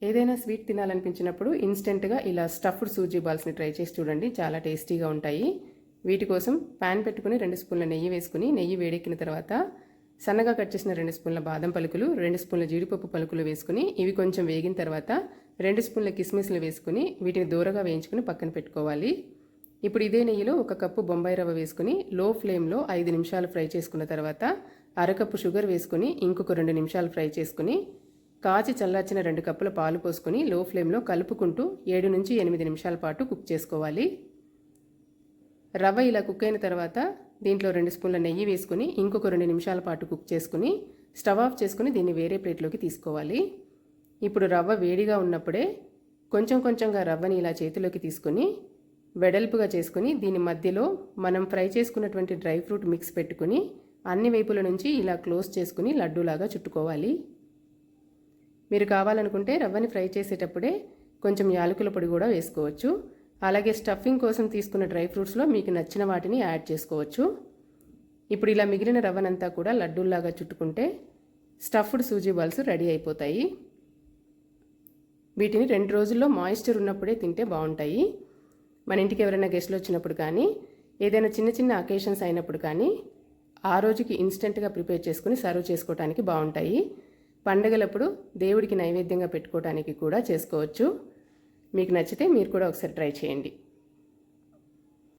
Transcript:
ఏదైనా స్వీట్ తినాలనిపించినప్పుడు ఇన్స్టెంట్గా ఇలా స్టఫ్డ్ సూజీ బాల్స్ని ట్రై చేసి చూడండి, చాలా టేస్టీగా ఉంటాయి. వీటి కోసం ప్యాన్ పెట్టుకుని 2 స్పూన్ల నెయ్యి వేసుకుని, నెయ్యి వేడెక్కిన తర్వాత సన్నగా కట్ చేసిన 2 స్పూన్ల బాదం పలుకులు, 2 స్పూన్ల జీడిపప్పు పలుకులు వేసుకుని ఇవి కొంచెం వేగిన తర్వాత 2 స్పూన్ల కిస్మిస్లు వేసుకుని వీటిని దూరగా వేయించుకుని పక్కన పెట్టుకోవాలి. ఇప్పుడు ఇదే నెయ్యిలో 1 కప్పు బొంబాయి రవ్వ వేసుకుని లో ఫ్లేమ్లో 5 నిమిషాలు ఫ్రై చేసుకున్న తర్వాత అరకప్పు షుగర్ వేసుకుని ఇంకొక 2 నిమిషాలు ఫ్రై చేసుకుని కాచి చల్లార్చిన 2 కప్పుల పాలు పోసుకుని లో ఫ్లేమ్లో కలుపుకుంటూ 7 నుంచి 8 నిమిషాల పాటు కుక్ చేసుకోవాలి. రవ్వ ఇలా కుక్ అయిన తర్వాత దీంట్లో 2 స్పూన్ల నెయ్యి వేసుకుని ఇంకొక 2 నిమిషాల పాటు కుక్ చేసుకుని స్టవ్ ఆఫ్ చేసుకుని దీన్ని వేరే ప్లేట్లోకి తీసుకోవాలి. ఇప్పుడు రవ్వ వేడిగా ఉన్నప్పుడే కొంచెం కొంచెంగా రవ్వని ఇలా చేతిలోకి తీసుకుని వెడల్పుగా చేసుకుని దీని మధ్యలో మనం ఫ్రై చేసుకున్నటువంటి డ్రై ఫ్రూట్ మిక్స్ పెట్టుకుని అన్ని వైపుల నుంచి ఇలా క్లోజ్ చేసుకుని లడ్డూలాగా చుట్టుకోవాలి. మీరు కావాలనుకుంటే రవ్వని ఫ్రై చేసేటప్పుడే కొంచెం యాలకుల పొడి కూడా వేసుకోవచ్చు. అలాగే స్టఫింగ్ కోసం తీసుకున్న డ్రై ఫ్రూట్స్లో మీకు నచ్చిన వాటిని యాడ్ చేసుకోవచ్చు. ఇప్పుడు ఇలా మిగిలిన రవ్వనంతా కూడా లడ్డూల్లాగా చుట్టుకుంటే స్టఫ్డ్ సూజీ బాల్స్ రెడీ అయిపోతాయి. వీటిని 2 రోజుల్లో మాయిశ్చర్ ఉన్నప్పుడే తింటే బాగుంటాయి. మన ఇంటికి ఎవరైనా గెస్ట్లు వచ్చినప్పుడు కానీ ఏదైనా చిన్న చిన్న అకేషన్స్ అయినప్పుడు కానీ ఆ రోజుకి ఇన్స్టెంట్గా ప్రిపేర్ చేసుకుని సర్వ్ చేసుకోవడానికి బాగుంటాయి. పండగలప్పుడు దేవుడికి నైవేద్యంగా పెట్టుకోవడానికి కూడా చేసుకోవచ్చు. మీకు నచ్చితే మీరు కూడా ఒకసారి ట్రై చేయండి.